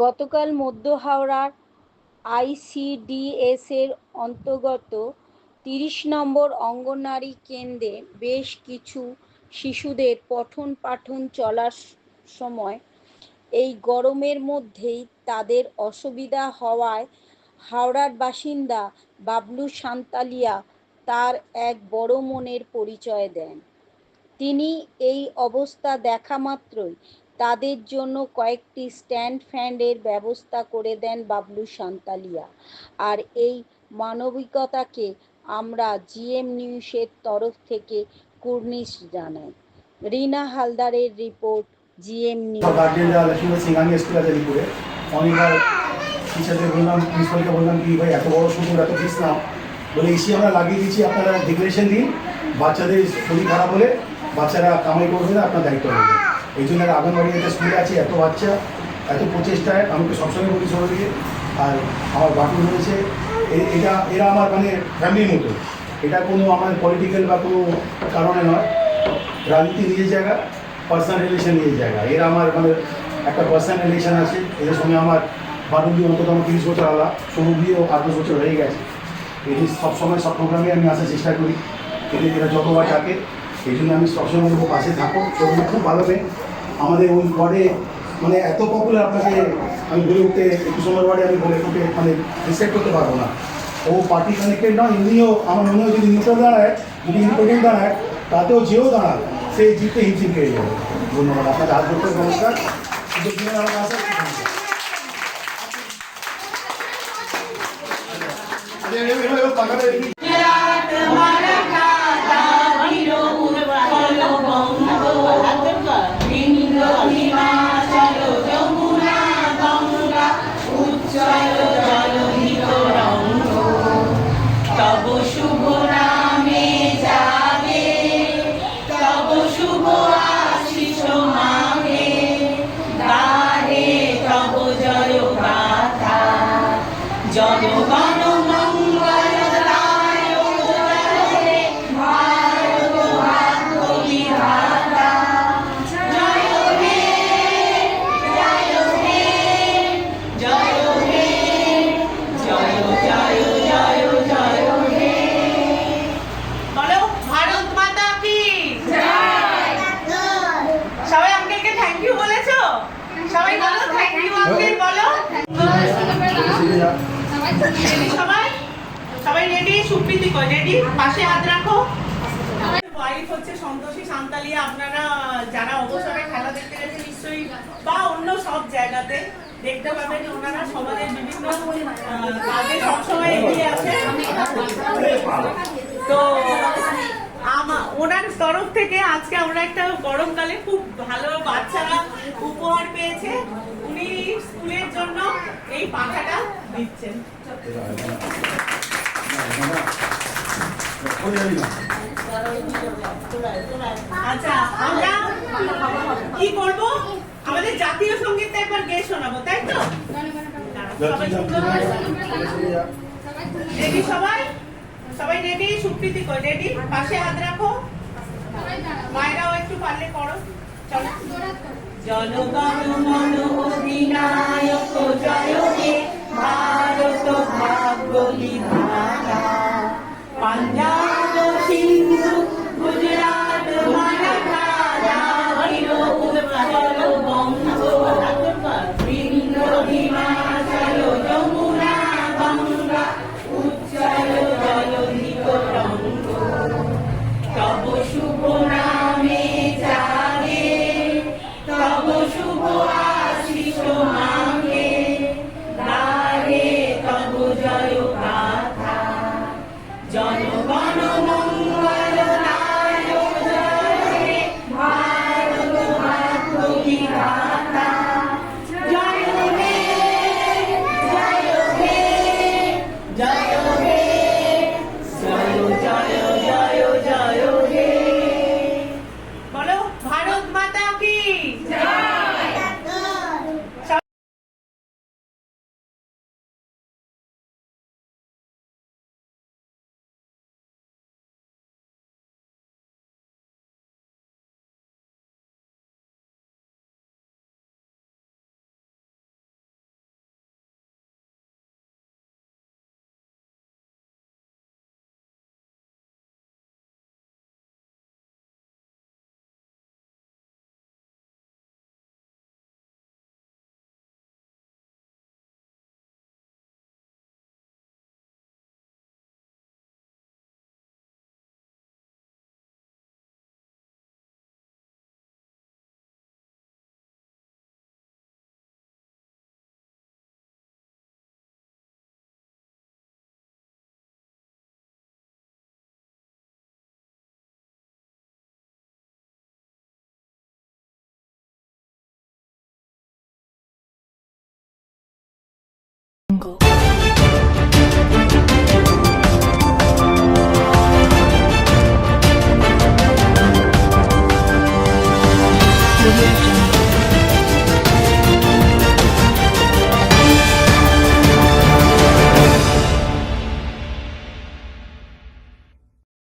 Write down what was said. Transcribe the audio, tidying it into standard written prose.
গতকাল মধ্য হাওড়ার আইসিডিএসের অন্তর্গত ৩০ নম্বর অঙ্গনওয়াড়ি কেন্দ্রে বেশ কিছু শিশুদের পঠন পাঠন চলার সময় এই গরমের মধ্যেই তাদের অসুবিধা হওয়ায় হাওড়ার বাসিন্দা বাবলু সান্তালিয়া তার এক বড় মনের পরিচয় দেন। তিনি এই অবস্থা দেখা মাত্রই তাদের জন্য কয়েকটি স্ট্যান্ড ফ্যানের ব্যবস্থা করে দেন বাবলু সান্তালিয়া। আর এই মানবিকতাকে আমরা জিএম নিউজের তরফ থেকে কুর্নিশ জানাই। রিনা হালদারের রিপোর্ট, জিএম নিউজ। টিচারদের বললাম, প্রিন্সিপালকে বললাম কি ভাই এত বড় সুন্দর এত ফিস নাও, বলে এসি আমরা লাগিয়ে দিচ্ছি, আপনারা ডিক্লারেশন দিন, বাচ্চাদের শরীর খারাপ হলে বাচ্চারা কামাই করবে না, আপনার দায়িত্ব নেবে। এই জন্য আঙ্গনবাড়ি একটা স্কুলে আছে, এত বাচ্চা এত প্রচেষ্টায় আমি তো সবসময় বলি সবাইকে। আর আমার বাটুল রয়েছে, এরা আমার মানে ফ্যামিলির মতো। এটা কোনো আমার পলিটিক্যাল বা কোনো কারণে নয়, রাজনীতি নিজের জায়গা, পার্সোনাল রিলেশন নিজের জায়গা। এরা আমার মানে একটা পার্সোনাল রিলেশন আছে, এদের সঙ্গে আমার বাটুলি অন্তত আমার 30 বছর আলাদা, সমুদ্রীয় 8 বছর হয়ে গেছে। এটি সবসময় সব প্রোগ্রামে আমি আসার চেষ্টা করি, এরা যতবার থাকে। এই জন্য আমি সবসময় বলবো পাশে থাকো। সেগুলো খুব ভালো মেয়ে আমাদের ওই ওয়ার্ডে, মানে এত পপুলার আপনাকে আমি বলে উঠতে 21 নম্বর ওয়ার্ডে আমি বলে উঠে মানে রিসেপ্ট করতে পারবো না। ও পার্টি কানেক্টেড নয়, এমনিও আমার মনে হয় যদি নিউট্রাল দাঁড়ায়, যদি ইন্ডিপেন্ডেন্ট দাঁড়ায়, তাতেও যেও দাঁড়ায় সে জিততে হিমশিম পেয়ে যাবে। ধন্যবাদ আপনার হাত ধরতে নমস্কার। আমার আশা জনগণ মঙ্গলদায় জয় ভারত ভাগ্য বিধাতা, জয় হে জয় হে জয় হে জয় জয় জয় জয় হে। বলো ভারত মাতা কি জয়। সবাই আঙ্কেলকে থ্যাংক ইউ বলেছো? সবাই বলো থ্যাংক ইউ আঙ্কেল, বলো। সবাই সবাই রেডি? সুপ্রীতি কই রেডি? পাশে হাত রাখো। ওয়াইফ হচ্ছে সন্তোষী সান্তালিয়া। আপনারা যারা অবসরে খেলা দেখতে গেছে নিশ্চয়ই, বা অন্য সব জায়গাতে দেখতে পাবেন, ওনারা সমাজের বিভিন্ন কাজে সবসময় এগিয়ে আছে। তো ওনার তরফ থেকে আজকে আমরা একটা গরমকালে খুব ভালো বাচ্চারা উপহার পেয়েছে, উনি স্কুলের জন্য এই পাখাটা দিচ্ছেন। আচ্ছা, আমরা কি করব? আমাদের জাতীয় সঙ্গীতটা একবার গেয়ে শোনাবো, তাই তো? রেডি সবাই? সবাই রেডি? সুপ্রীতি কই রেডি? পাশে হাত রাখো। মায়েরাও একটু পারলে করো। চলো। জনগণ মন অধিনায়ক জয় হে ভারত ভাগ্য বিধাতা, পাঞ্জাব সিন্ধু গুজরাট মারাঠা দ্রাবিড় উৎকল বঙ্গ, বিন্ধ্য হিমাচল যমুনা গঙ্গা, উচ্চল জলধি তরঙ্গ, তব শুভ নামে জাগে, তব শুভ আশিস মাগে, গাহে তব জয় গাথা, জন